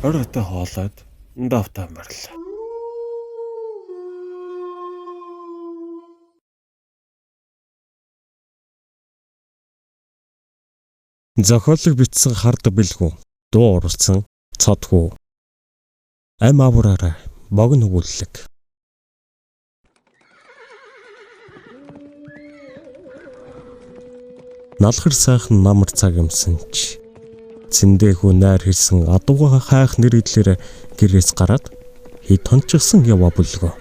Оройтой хоолойд давтаа морил. Зохиолыг бичсэн хард бэлгүү, дуу оруулсан цодхүү. Ам авраараа богино өгүүлэг. Налхар сайхан намар цаг юмсан ч цэндээхүү найр хэлсэн адууга хайх нэр идлэр гэрээс гараад хий тончгсон яваа бүлгөө.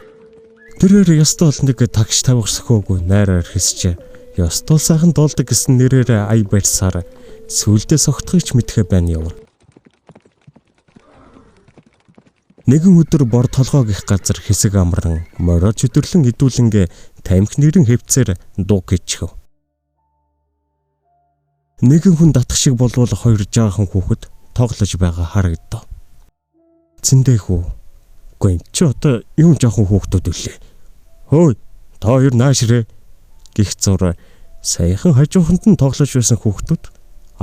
Тэрээр ёстол нэг тагш тавих сөхөөгүй найраар хэлсч ёстол сайхан дуулдаг гэсэн нэрээр ая барьсаар сүулдээ согтхойч мэдхэ байна явна. Нэгэн өдөр бор толгой гих газар хэсэг амран морож өдөрлөн идүүлэнгээ тамхи нэрэн хэвцээр дууг хийчихв. Нэгэн хүн татах шиг болвол хоёр жаахан хүүхэд тоглож байгаа харагдав. Цэндээхүү. Үгүй чи одоо юм жаахан хүүхдүүд үлээ. Хөөе, та хоёр наашрээ гих зур саяхан хажууханд нь тоглож байсан хүүхдүүд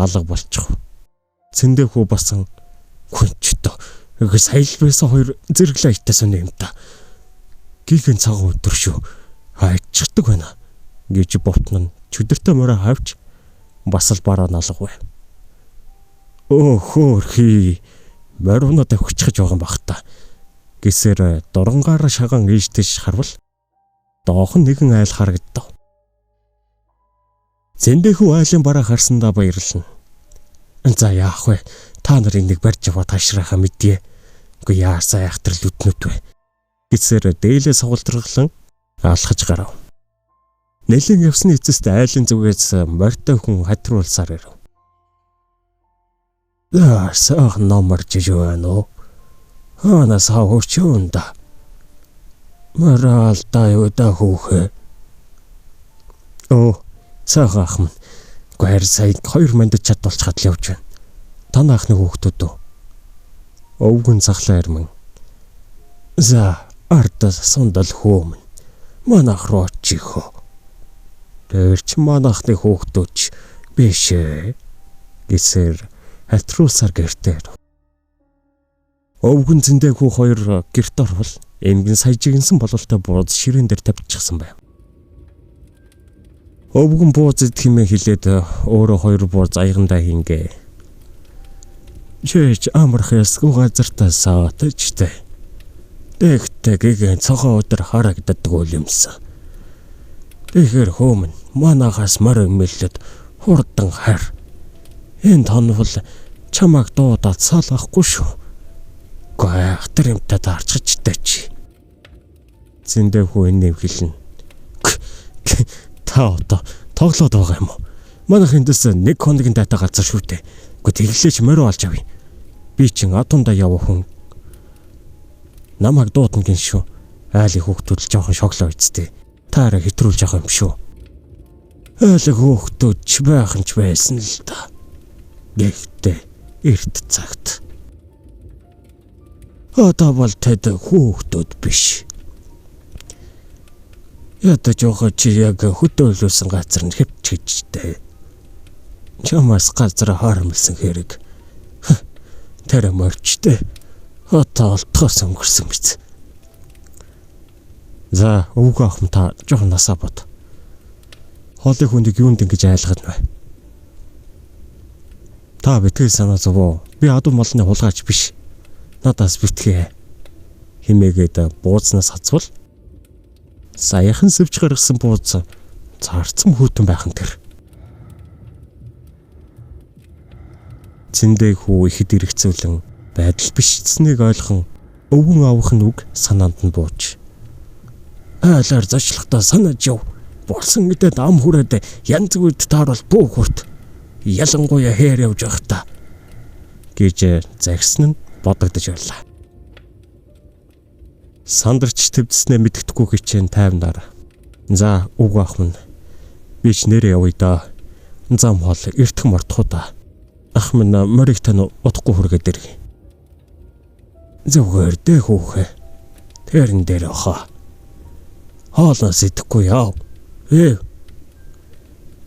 алга болчих. Цэндээхүү басан хүнчтэй саял байсан хоёр зэрэглээ айтасан юм та. Гихэн цагаан өдөр шүү. Хайчдаг байна гэж бутна нь чөдөртэй мороо хавч бас л бараа налгав. Хөөхий морино тавьчихж байгаа юм бах та. Гэсээр доронгаар шагаан ээжтэйш харвал доохон нэгэн айл харагдав. Цэндээхүү айлын бараа харсандаа баярлана. За яах вэ? Та нарыг нэг барьж яваа таашрахаа мэдье. Үгүй яасаа яхтрал үтнүүд вэ? Гэсээр дээлээ суултраглан алхаж гарав. Нэлен явсны эцэст айлын зүгээс морьтой хүн хатруулсаар ирв. Саах номер жижиг байна уу? Ханаас хавчуунда. Морал таюуда хүүхэ. Саах ахман. Гэр сая 2 мандад чадвалчхад л явж байна. Таны ахны хүүхдүүд үү? Өвгөн цахлаа ирмэн. За, ардас сундал хөөмн. Манайх руу чихөө. Тэрч манайхны хүүхдүүч биш ээ. Гэсээр хатруулсаар гэртээ. Өвгөн цэндээхүү хоёр гэрт орвол эмгэн саяжигнсан бололтой бууз ширээн дээр тавьчихсан байв. Өвгөн бууз идхимээ хилээд өөрөө хоёр бууз аягандаа хингээ. Чэч амарх ясгүй газартаа саатажтэй. Тэгтээ гэгэн цогоо өдөр харагддаг юмсан. Тэгэхээр хөөмн манахаас морь мэллэд хурдан хайр. Энд хонвол чамайг дуудаад салгахгүй шүү. Гайхтар юмтай таарччтэй чи. Цэндээхүү энэ хэлнэ. Та одоо тоглоод байгаа юм уу? Манайх эндээс 1 хоногийн дата газар шүү дээ. Гэхдээ тэглээч морио олж авъя. Би чин атунда явах хүн. Намайг дуудана гин шүү. Айлын хүүхдүүд л жоохон шоглоо үсттэй. Таараа хэтрүүлж байгаа юм шүү. Айлын хүүхдүүд ч байхан ч байсан л да. Гэхдээ эрт цагт. Одоо бол тэд хүүхдүүд биш. Ядаж явах чи яг хөдөөлүүлсэн газар нь хэвчгэжтэй. Чамаас газар харамлсан хэрэг. Тэр морчтэй. Одоо олтгоос өнгөрсөн биз. За, өвгөө ахм та жоохон насаа бод. Хоолыг хүнийг юунд ингэж айлгаад вэ? Та битгий санаа зовоо. Би адуу молны хулгайч биш. Надаас битгий. Химээгээд буузнаас хацвал саяхан сэвж гаргасан бууз цаарцсан хүүтэн байхан тэр. Цэндээхүү ихэд иргэцүүлэн байдал бичсэнийг ойлгон өвгөн авах нь үг санаанд нь бууж. Айлаар зочлохдоо санаж яв. Болсон гэдэг ам хүрээд янз бүрд тааруул бүх хүрт. Ялангуяа хээр явж явах та гэж загсан нь бодогдож байлаа. Сандарч төвдснээ мэддэхгүй хичээн тайвнаар. За, өвгөө ахман. Би ч нэрээ явъя да. Зам хоол эртхэн мортхоо да. Ах минь морийг тань утахгүй хүргээд иргий. Зүгээр дээ хүүхэ. Тэрэн дээр охоо. Хоолоос идэхгүй яав.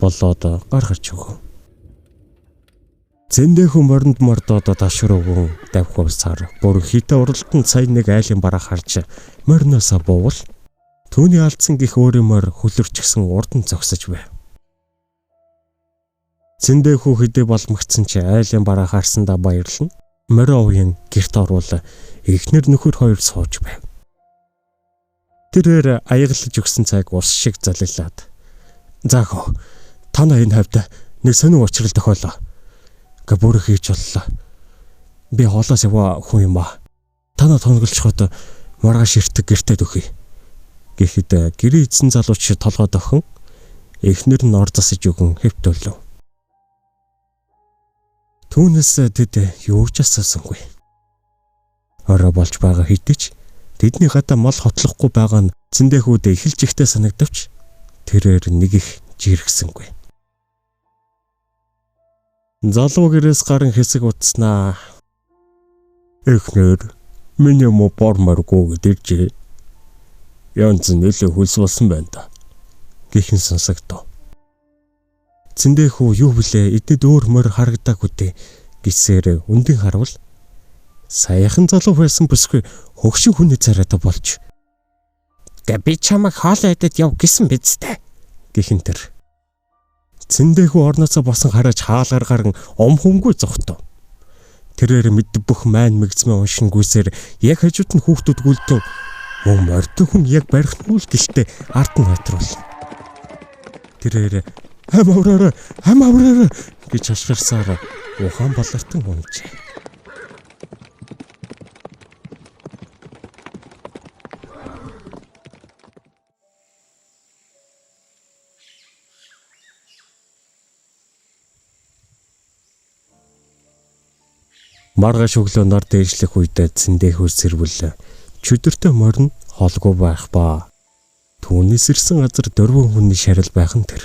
Болоод гаргаж өгөө. Зэндэхүү моринд мордоод ташруугун давх усаар бүр хитэ уралтанд сая нэг айлын бараа харж мориноосоо буувал түүний алдсан гих өөрөмөр хөлөрчгсөн урдан зогсож байв. Зэндэхүү хэдий боломгцсон чи айлын бараа харсандаа баярлан морио уян гэрт оруул эхнэр нөхөр хоёр сууж байв. Тэрээр аяглаж өгсөн цайг ус шиг залилаад "Заахоо, танаа энэ хавьд нэг сонин учрал тохиолоо. Гэ бүр хийж боллоо. Би хоолоос яваа хүн юм аа. Танаа тонголцоход маргааш ирдэг гэртээ дөхөе." Гэхэд гэрээ эзэн залууч толгой дохин эхнэр нь ор засаж өгөн хэвтөлөв. Түүнээс тэд юу ч асуусангүй. Орой болж байгаа хэдий ч тэдний гадаа мал хотлохгүй байгаа нь Зэндэхүүд эхэлж ихтэй санагдавч тэрээр нэг их жиргсэнгүй. Залуу гэрээс гарын хэсэг утснаа. "Эхнэр, миний мө борморгүй гэдэрч янз нэлээ хөлс болсон байна да." Гэхэн сонсогдов. Зэндэхүү юу блэ эдэд өөр мөр харагдаагүй дээ гэсээр үндэн харавал саяхан залуу байсан бүсгүй хөгшин хүний царайтай болж. "Гэ би чамайг хоолоо идэж яв гэсэн биз дээ." Гэхэн тэр. Зэндэхүү орноосоо босон хараж хаалгаар гарan омхөнгүй зогтов. Тэрээр мэд бүх майн мэгзмээ уншин гүйсээр яг хажууд нь хүүхдүүд гүйлдэн мөн мордон хүн яг барихнуул гэлтэй ард нь хайтруулна. Тэрээр "Хам авраарай" гэж хашгирсаар ухаан балартан унжээ. Маргааш өглөө нар дээшлэх үедээ Зэндэхүү сэрвэл чөдөртэй морин холгүй байх ба түүнээс ирсэн газар дөрвөн хүний шарил байх нь тэр.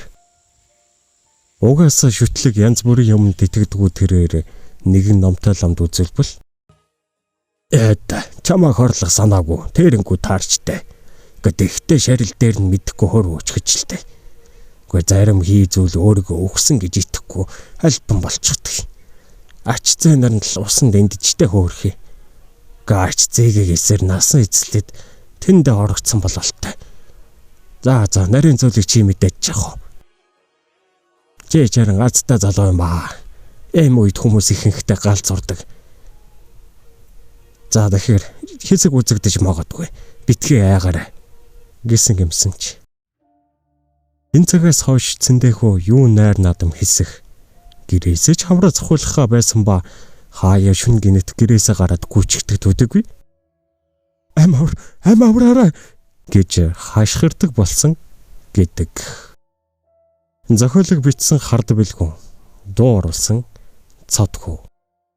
Угаасаа шүтлэг янз бүрийн юмд итгэдэггүй тэрээр нэгэн номтой ламд үзэлбэл чамаа хорлох санаагүй тэрнгүү таарчтай гэдэгтэй шарил дээр нь мэдэхгүй хөр өчгөжлтэй. Гэхдээ зарим хий зүйл өөрийгөө өгсөн гэж итгэхгүй альбан болчихдог. Ач зээ нар нь л усанд энджтэй хөөрхий. Гач зээгээ эсэр насан эзлээд тэндээ орогдсон бололтой. За нарийн зүйлийг чи мэдээж яах вэ? Чи чаран азтай залуу юм аа. Эм үед хүмүүс ихэнхдээ галз урдаг. За тэгэхээр хэсэг үзэгдэж магадгүй. Битгий айгаарай гэсэн гэмсэн чи. Энэ цагаас хойш Зэндэхүү юу найр надам хэсэх гэрээсээ ч хамраа цохиулахаа байсан ба хаяа шүн гинэт гэрээсээ гараад гүйчгдэг төдөггүй. "Ам авраарай" гэж хашгирдаг болсон гэдэг. Зохиолыг бичсэн Хард Бэлгүн, дуу оруулсан Цодхүү.